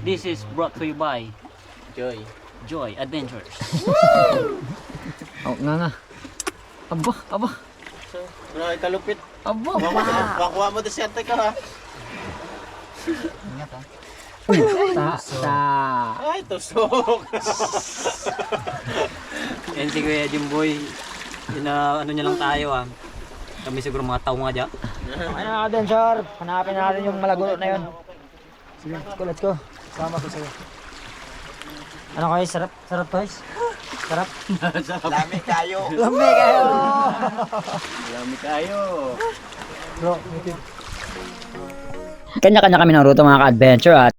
This is brought to you by Joy Adventures. Oh, nga. Aba. Ay, kalupit. Aba. Kuha mo deserte ka ha. Ay, tusok. Yan si Kuya Jimboy. Ano niya lang tayo Kami siguro mga tao nga dyan. Ano natin, sir? Hanapin natin yung malagulo na yun. Sige, let's go. Sama ko sa'yo. Ano kayo? Sarap guys? Sarap? Lami kayo. Lami kayo! Lami kayo. Bro, kanya-kanya kami ng ruto mga ka-adventure at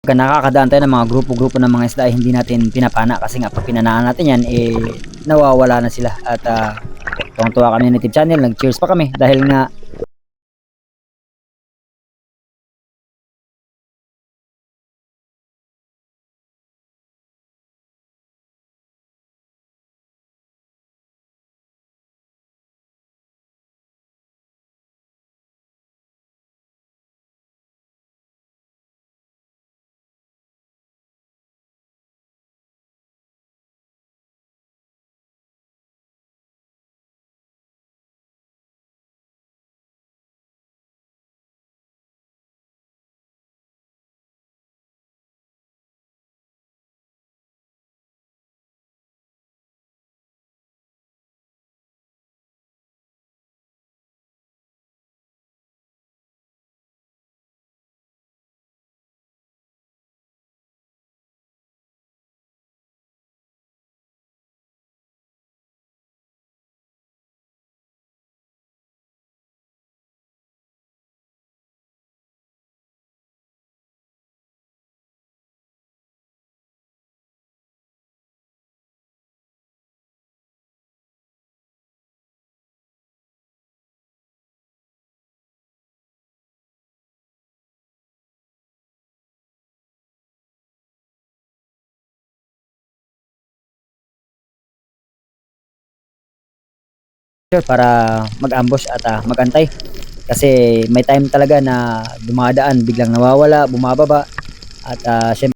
Pagka nakakadaan tayo ng mga grupo-grupo ng mga isda, hindi natin pinapana kasi nga pag pinanaan natin yan, nawawala na sila. At tuwang-tuwa kami ng Native Channel, nag-cheers pa kami dahil nga para mag-ambush at mag-antay. Kasi may time talaga na dumadaan, biglang nawawala, bumababa at syempre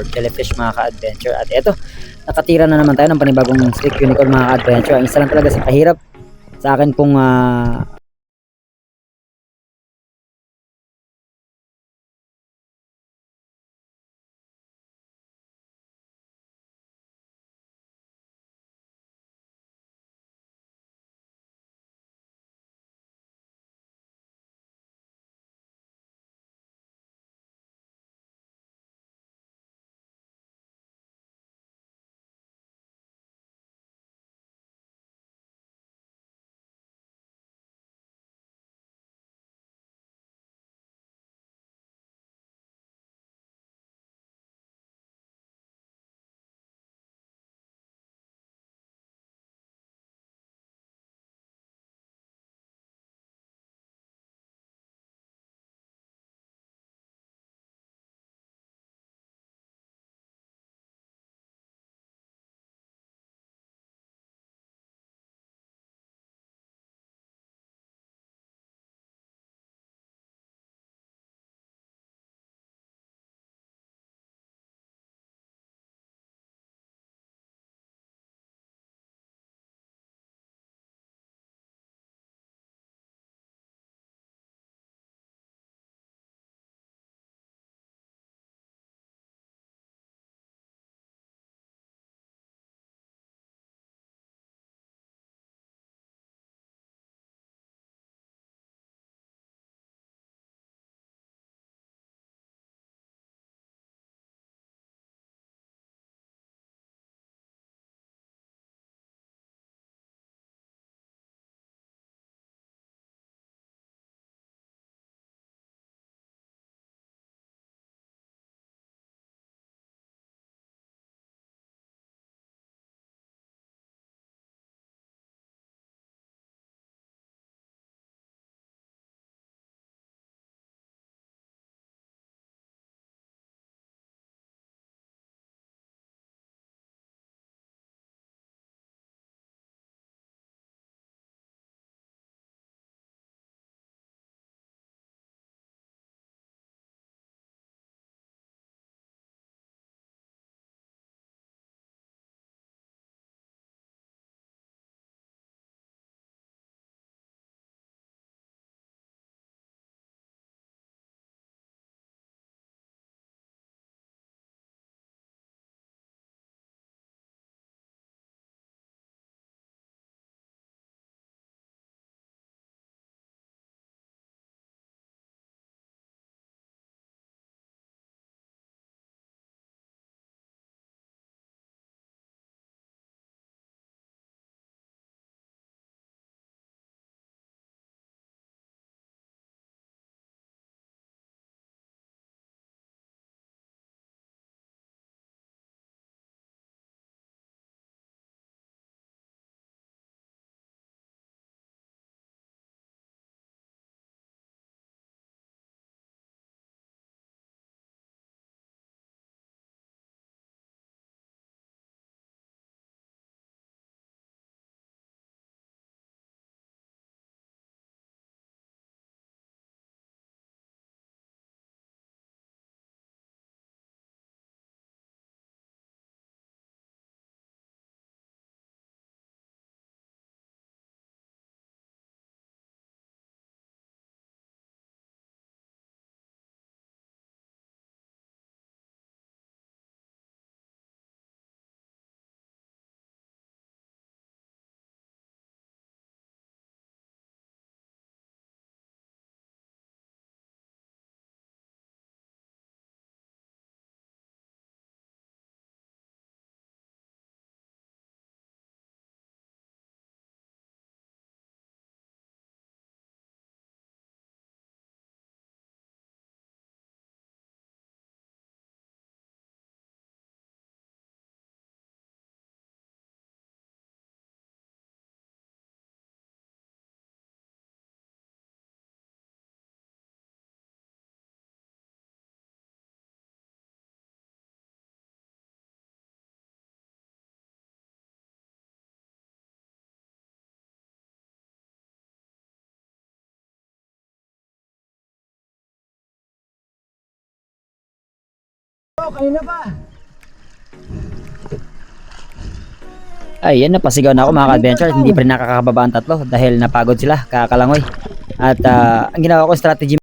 jellyfish mga ka-adventure. At eto, nakatira na naman tayo ng panibagong stick unicorn mga ka-adventure. Ang isa lang talaga sa kahirap sa akin pong kanina pa. Ay, yan, napasigaw na ako mga ka-adventure. Hindi pa rin nakakababa ang tatlo dahil napagod sila, kakalangoy. At ang ginawa ko strategy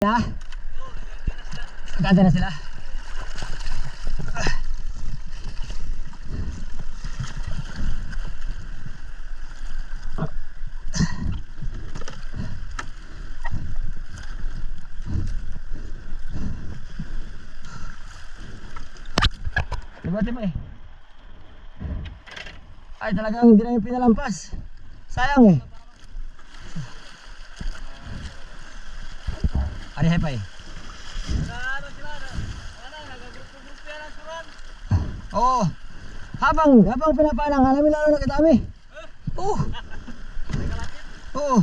Ha? Ganda na sila. Diba mo eh? Ay talagang hindi na yung pinalampas. Sayang eh. Ari hay pa eh. Oo. Habang pinapanang, alam mo lalo na kadami. Oo. Oo.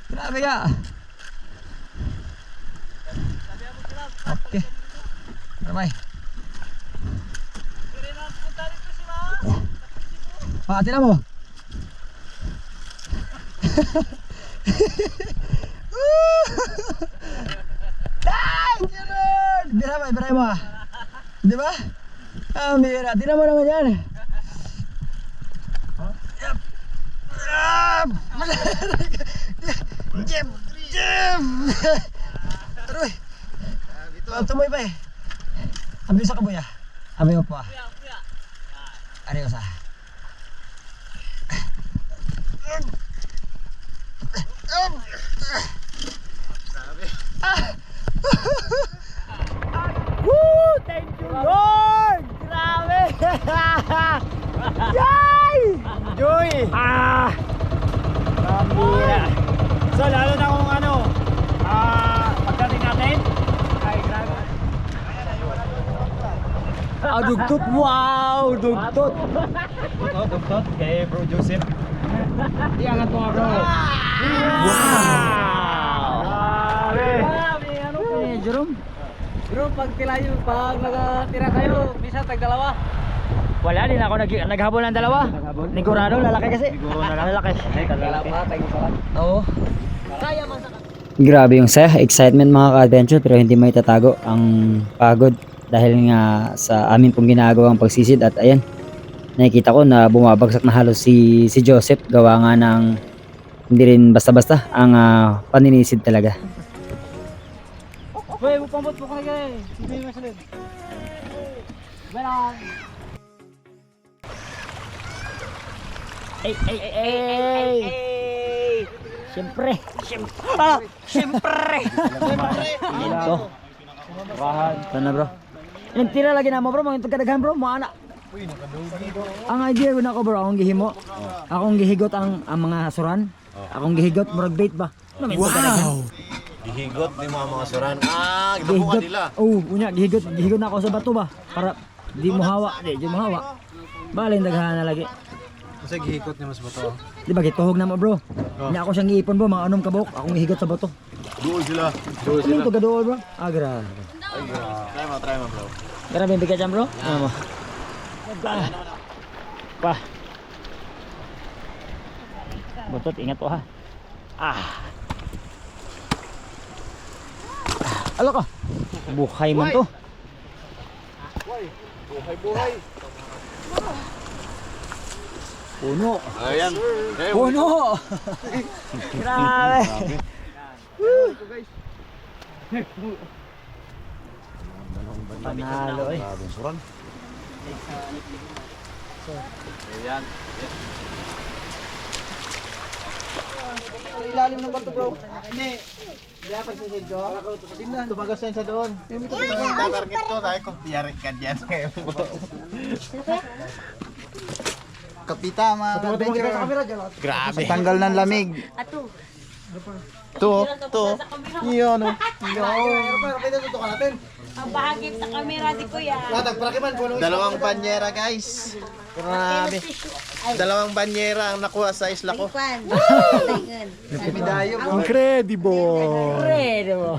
Grabe ka. Okay. Ramay. Tira mo. Thank you Lord. Biray mo ah. Di ba? Mira, tira mo naman yan. Jeb. Aroy. Tumoy pa eh. Ambil sa kaboy ah. Ambil mo po ah. Arios ah. Woo! Thank you Lord! Grabe! Yay! Joy! Pambira! So lalo na kung ano, pagdating natin, ay grabe. Dugtot! Wow! Dugtot! Dugtot kay Bro Joseph. Iangat mo bro! Grabe! Ano pa eh, Jerome? Bro, pag nakatira kayo, minsan tag-dalawa. Wala din ako naghabol ng dalawa. Nigurado, lalaki kasi. Lalaki. Oo. Grabe yung saya, excitement mga ka-adventure, pero hindi may tatago ang pagod dahil nga sa amin pong ginagawang pagsisid. At ayan, nakikita ko na bumabagsak na halos si Joseph, gawa nga ng hindi rin basta-basta ang paninisid talaga. Uy, pambot po kayo eh. Hindi mo salit. Belang. Ay. Siyempre. Ito. Ito na bro. Yung tira lagi na mo bro, mga kadaghan bro, mga anak. Ang idea ko na ko bro, akong gihimo. Akong gihigot ang mga suran. Akong gihigot, murag bait ba? Wow! Gihigot ni mga suran. Gibuka Gihigot. nila. Unya, gihigot na ako sa bato ba? Para di mo hawa, di mo hawa. Baling daghan na lagi. Kasi gihigot ni mas bato. Di ba gituhog na mo bro? Hindi ako siyang giipon bro, mga anom kabok, akong gihigot sa bato. Duol sila. Ano ito gadool bro? Grabe. Try mo bro. Grabe yung bigat dyan bro? Ano mo? Pa. Butot, ingat po ha. Alo ka. Buhay mo to. Buhay. Puno. Ayan. Puno. Grabe. Panalo eh. Suran. Ayan. Ilalim ng bato bro. Hindi. Hindi ako sisid ko. Tumagas yan sa doon. Tatarget ko tayo kung tiyari ka dyan. Kapita mga adventure. Grabe. Tanggal ng lamig. Ato. To. Iyon o. natin. Ang bahagip sa kamera di Kuya. Dalawang banyera guys. Grabe. Dalawang banyera ang nakuha sa isla ko. Kwan. Midayo bro. Incredible! Incredible.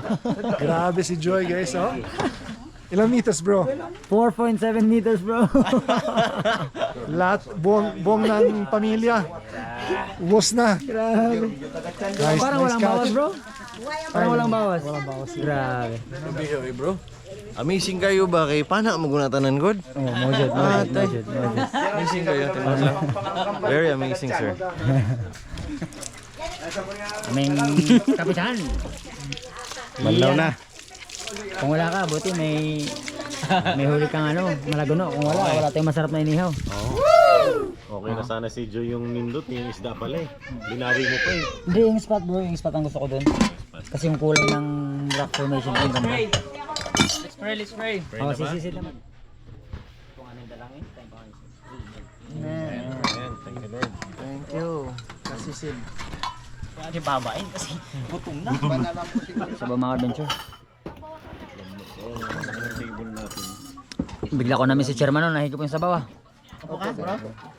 Grabe si Joy guys, oh. Ilang meters bro? 4.7 meters bro. Lahat, buong ng pamilya. Ubos na. Grabe. Nice, Parang nice walang catch. bawas bro. Parang walang bawas. Grabe. Bro. Amazing kayo ba kay pana magunatanan god? Oh, mojod. Amazing kayo, timas lang. Very amazing, sir. Aming kapitan. Banlaw na. Kung wala ka, buti may huli kang ano, malaguno. Kung wala tayong masarap na inihaw. Okay na sana si Joy yung nindot, yung isda pala eh. Binawi mo pa eh. Hindi, yung spot bro, yung spot ang gusto ko doon. Kasi yung kulay ng rock formation ko yung ganda. Let's spray. Oo, sisisid naman. Ayan, thank you Lord. Thank you. Kasisid. Hindi babain kasi gutom na. Sa ba mga adventure? Table natin. Bigla ko namin si chairman no, nahigop yung sabaw ah. Okay, bro?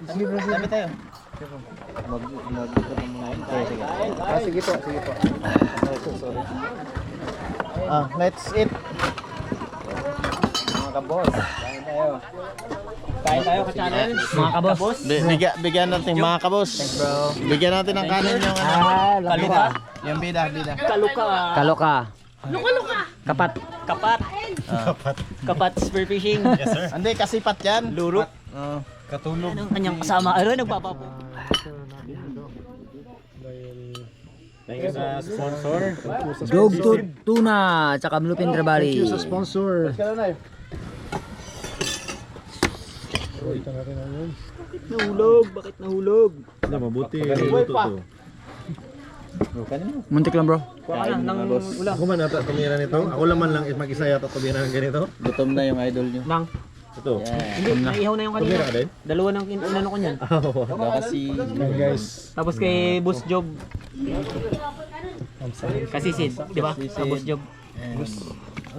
Sabi tayo. Sige po, sige po. Sorry. Let's eat. Mga kabos, kain tayo. Kain tayo ka-channel. Mga kabos. Bigyan natin mga kabos. Thanks bro. Bigyan natin ng kanin yung ano. Kaluka. Yung bida. Kaluka. Kaloka. Kapat. Kapat. Kapat spearfishing. Yes sir. Hindi, kasipat yan. Lurok. Katulog. Ang kanyang kasama. Nagpapapo. Thank you sa sponsor. Dog tuna, tsaka bluefin trevally. Thank you sa sponsor. Kailan na So, ito natin na yun. Nahulog. Bakit nahulog? Hindi, mabuti. Luto to. Muntik lang bro. Kuha ka na ng ulam. Ako man ata tumira nito. Ako laman lang mag-isa yata tumira ng ganito. Gutom na yung idol nyo. Nang. Ito. Hindi, naihaw na yung Tumira kanina. ka din? Dalawa ng inano ko niyan. Kasi Ayan guys. Tapos kay Boss Job. Kasisid, di ba? Sa Boss Job.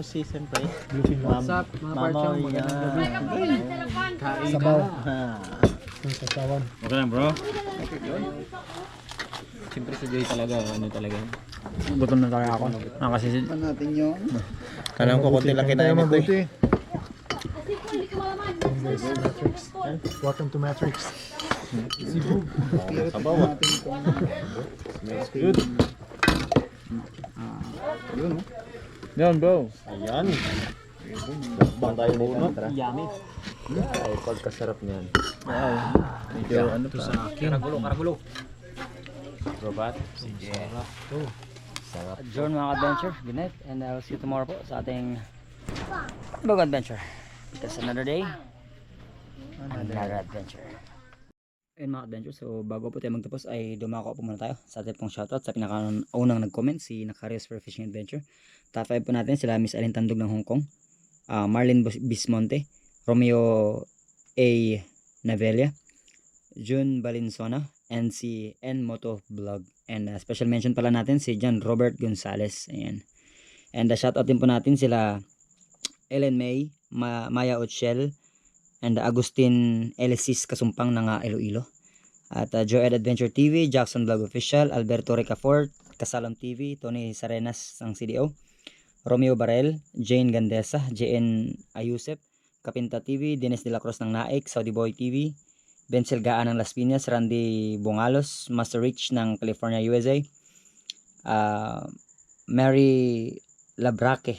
si siyempre. What's up, mga parchong? Sabaw. Yung sasawan. Okay lang bro. Siyempre si Joy talaga, ano talaga. Gutom na talaga ako. Nakasisid. Kanang ko konti lang kinain Tayo nito eh. mabuti. Ayan guys, Matrix. Welcome to Matrix. Sabaw ah. Smells good. Yan bro. Ayan. Bang tayo muna. Yummy. Ay, pagkasarap niyan. Medyo ano pa. Karagulo. Robot. Adjourn mga adventure. Good night. And I'll see you tomorrow po sa ating bagong adventure. Because another day, another adventure. Ayun mga adventure, so bago po tayo magtapos ay dumako po muna tayo sa ating pong shoutout sa pinakaunang nag-comment, si Nakarios for Fishing Adventure. Top 5 po natin sila Miss Alin Tandog ng Hong Kong, Marlene Bismonte, Romeo A. Navelia, June Valenzuela, and si N Moto Vlog. And special mention pala natin si John Robert Gonzales. Ayan. And shoutout din po natin sila Ellen May, Maya Ochel, and Agustin Elisis Kasumpang ng Iloilo. At Joed Adventure TV, Jackson Vlog Official, Alberto Ricafort, Kasalam TV, Tony Sarenas ng CDO, Romeo Barel, Jane Gandesa, JN Ayusep, Kapinta TV, Dennis De La Cruz ng Naik, Saudi Boy TV, Ben Selgaan ng Las Piñas, Randy Bongalos, Master Rich ng California, USA, Mary Labraque,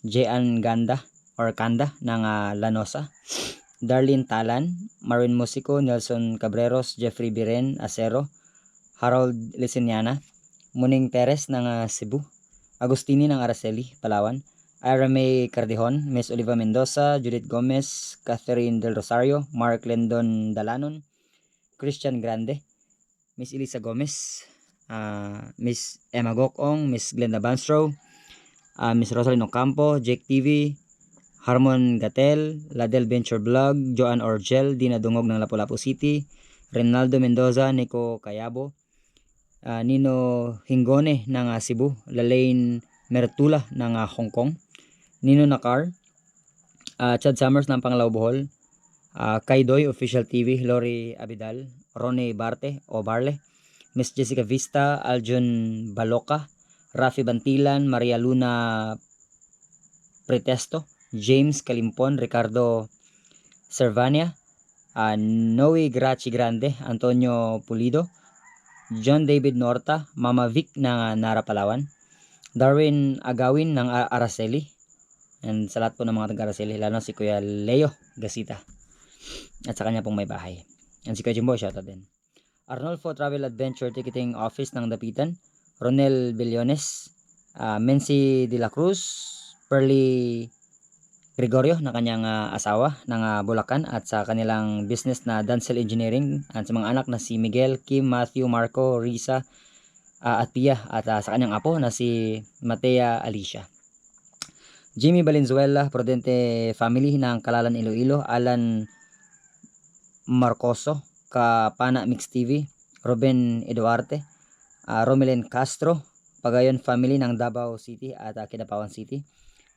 Jean Ganda or Kanda ng Lanosa, Darlene Talan, Marin Musico, Nelson Cabreros, Jeffrey Biren Acero, Harold Liciniana, Muning Perez ng Cebu, Agustini ng Araceli, Palawan, Ira May Cardihon, Miss Oliva Mendoza, Judith Gomez, Catherine Del Rosario, Mark Lendon Dalanon, Christian Grande, Miss Elisa Gomez, Miss Emma Gokong, Miss Glenda Banstrow, Miss Rosalyn Ocampo, Jake TV, Harmon Gatel, Ladel Venture Vlog, Joan Orgel, Dina Dungog ng Lapu-Lapu City, Renaldo Mendoza, Nico Cayabo, Nino Hingone ng Cebu, Lalaine Mertula ng Hong Kong, Nino Nakar, Chad Summers ng Panglao Bohol, Kaidoy Official TV, Lori Abidal, Ronnie Barte o Barle, Miss Jessica Vista, Aljun Baloca, Rafi Bantilan, Maria Luna Pretesto, James Kalimpon, Ricardo Servania, Noe Graci Grande, Antonio Pulido, John David Norta, Mama Vic ng Nara Palawan, Darwin Agawin ng Araceli, and sa lahat po ng mga taga-Araceli, lalo si Kuya Leo Gasita at sa kanya pong may bahay, and si Kuya Jimbo, shoutout din. Arnolfo Travel Adventure Ticketing Office ng Dapitan, Ronel Billones, Mency de la Cruz, Pearly Gregorio na kanyang asawa ng Bulacan, at sa kanilang business na Dancel Engineering, at sa mga anak na si Miguel, Kim, Matthew, Marco, Risa at Pia, at sa kanyang apo na si Matea Alicia. Jimmy Valenzuela, Prudente family ng Kalalan, Iloilo. Alan Marcoso, Kapana Mix TV. Ruben Eduarte, Romelen Castro, Pagayon family ng Davao City at Kidapawan City.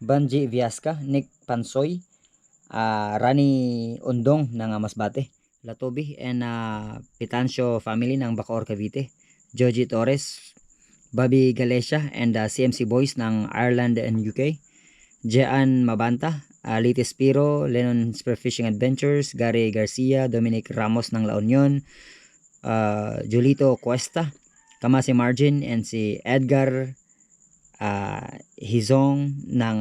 Banji Viasca, Nick Pansoy, Rani Undong ng Masbate, Latobi, and Pitancio family ng Bacoor, Cavite. Joji Torres, Bobby Galecia, and CMC Boys ng Ireland and UK. Jean Mabanta, Lite Spiro, Lennon Spearfishing Adventures, Gary Garcia, Dominic Ramos ng La Union, Julito Cuesta, Kamasi Margin, and si Edgar Hizong ng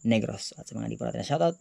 Negros. At sa mga hindi po natin na shoutout,